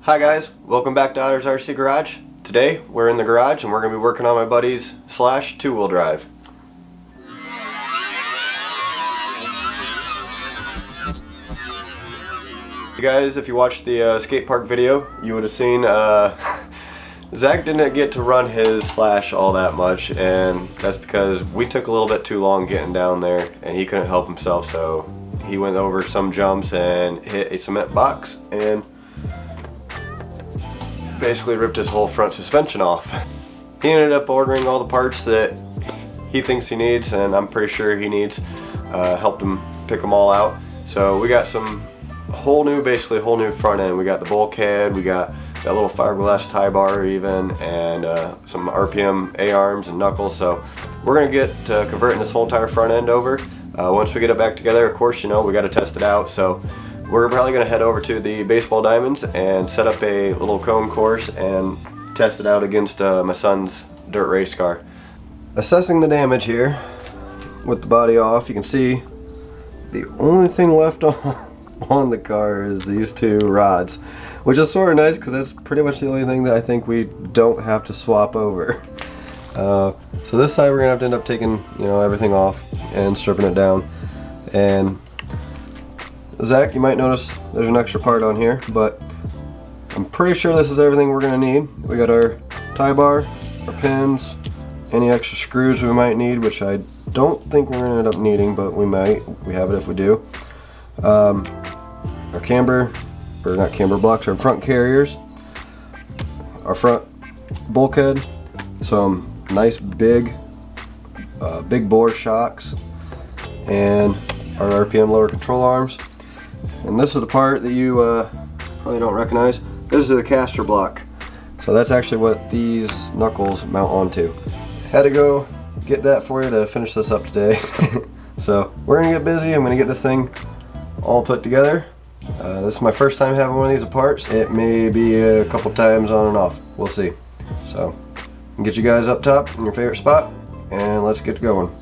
Hi guys, welcome back to Otter's RC Garage. Today we're in the garage and we're going to be working on my buddy's Slash two-wheel drive. You guys, if you watched the skate park video, you would have seen Zach didn't get to run his Slash all that much, and that's because we took a little bit too long getting down there and he couldn't help himself, so he went over some jumps and hit a cement box and basically ripped his whole front suspension off. He ended up ordering all the parts that he thinks he needs, and I'm pretty sure he needs. Helped him pick them all out. So we got some basically whole new front end. We got the bulkhead, we got that little fiberglass tie bar even, and some RPM A-arms and knuckles. So we're gonna get converting this whole entire front end over. Once we get it back together, of course, you know, we got to test it out. So we're probably going to head over to the baseball diamonds and set up a little cone course and test it out against my son's dirt race car. Assessing the damage here with the body off, you can see the only thing left on the car is these two rods, which is sort of nice because that's pretty much the only thing that I think we don't have to swap over. So this side we're going to have to end up taking, you know, everything off and stripping it down. And Zach, you might notice there's an extra part on here, but I'm pretty sure this is everything we're going to need. We got our tie bar, our pins, any extra screws we might need, which I don't think we're going to end up needing, but we might. We have it if we do. Our camber, or not camber blocks, our front carriers, our front bulkhead, some nice big bore shocks, and our RPM lower control arms. And this is the part that you probably don't recognize. This is the caster block. So that's actually what these knuckles mount onto. Had to go get that for you to finish this up today. So we're gonna get busy. I'm gonna get this thing all put together. This is my first time having one of these apart. It may be a couple times on and off. We'll see. So I'll get you guys up top in your favorite spot and let's get going.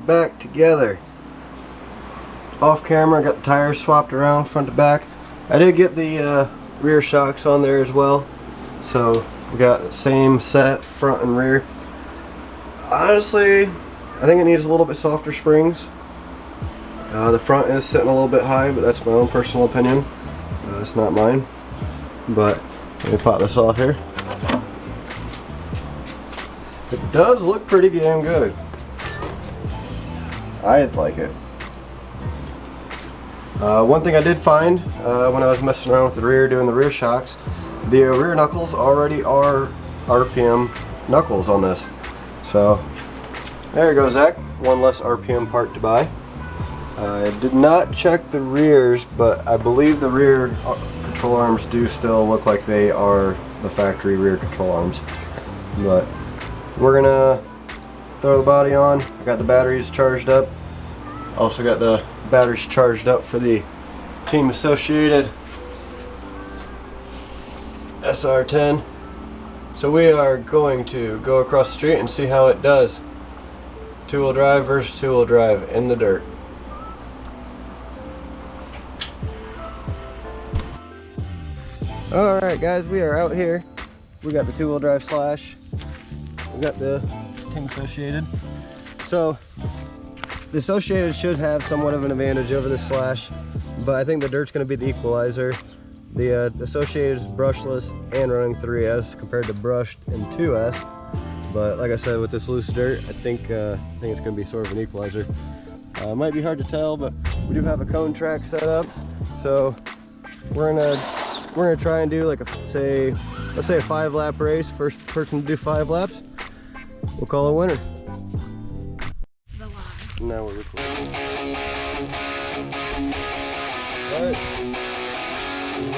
back together. Off camera, got the tires swapped around front to back. I did get the rear shocks on there as well, so we got the same set front and rear. Honestly, I think it needs a little bit softer springs. The front is sitting a little bit high, but that's my own personal opinion. It's not mine. But let me pop this off here. It does look pretty damn good. I'd like it. One thing I did find when I was messing around with the rear, doing the rear shocks, the rear knuckles already are RPM knuckles on this. So there you go, Zach. One less RPM part to buy. I did not check the rears, but I believe the rear control arms do still look like they are the factory rear control arms. But we're gonna throw the body on. I got the batteries charged up. Also got the batteries charged up for the Team Associated SR10. So we are going to go across the street and see how it does. Two-wheel drive versus two-wheel drive in the dirt. Alright guys, we are out here. We got the two-wheel drive slash. We got the Team Associated. So the Associated should have somewhat of an advantage over the slash, but I think the dirt's going to be the equalizer. The Associated is brushless and running 3S compared to brushed and 2S. But like I said, with this loose dirt, I think it's going to be sort of an equalizer. It might be hard to tell, but we do have a cone track set up, so we're gonna try and do like let's say a 5-lap race. First person to do 5 laps, we'll call a winner. Now we're recording. Alright.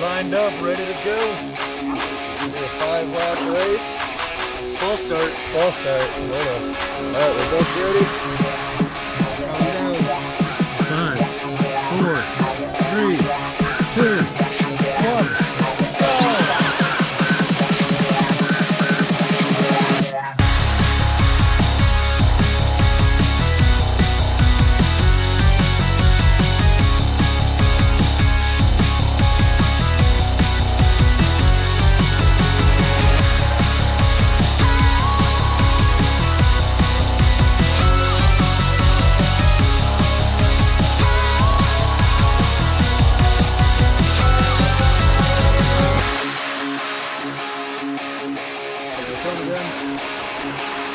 Lined up, ready to go. Do a 5-lap race. False start. False start. No. Alright, we're both ready. 5, 4, 3, 2, 1.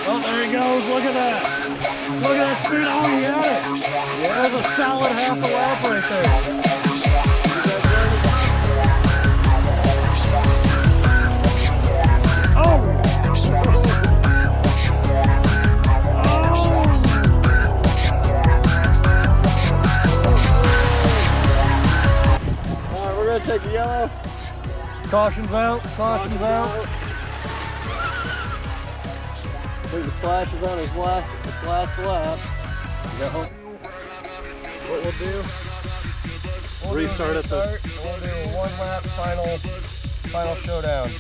Oh, there he goes. Look at that. Look at that speed. Oh, he had it. Yeah, that was a solid half a lap right there. Oh! Alright, we're going to take the yellow. Caution's out. Caution's out. I think the splash is on his last lap. No. What we'll do, restart at the... We'll do a 1-lap final showdown. See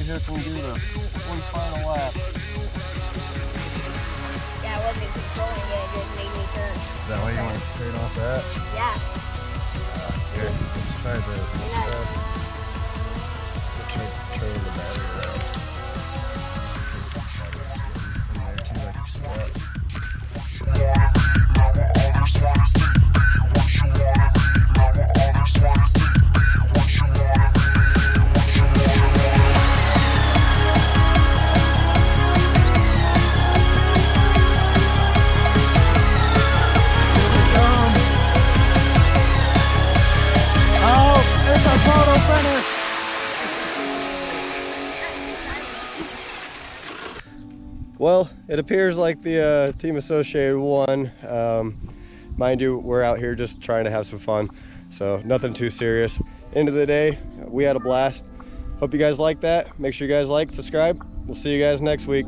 who can do the one final lap. Yeah, I wasn't controlling it, it just made me turn. Is that why you want to straight off that? Yeah. Here, let's try this. Turn the battery around. Well, it appears like the Team Associated won. Mind you, we're out here just trying to have some fun, so nothing too serious. End of the day, we had a blast. Hope you guys like that. Make sure you guys like, subscribe. We'll see you guys next week.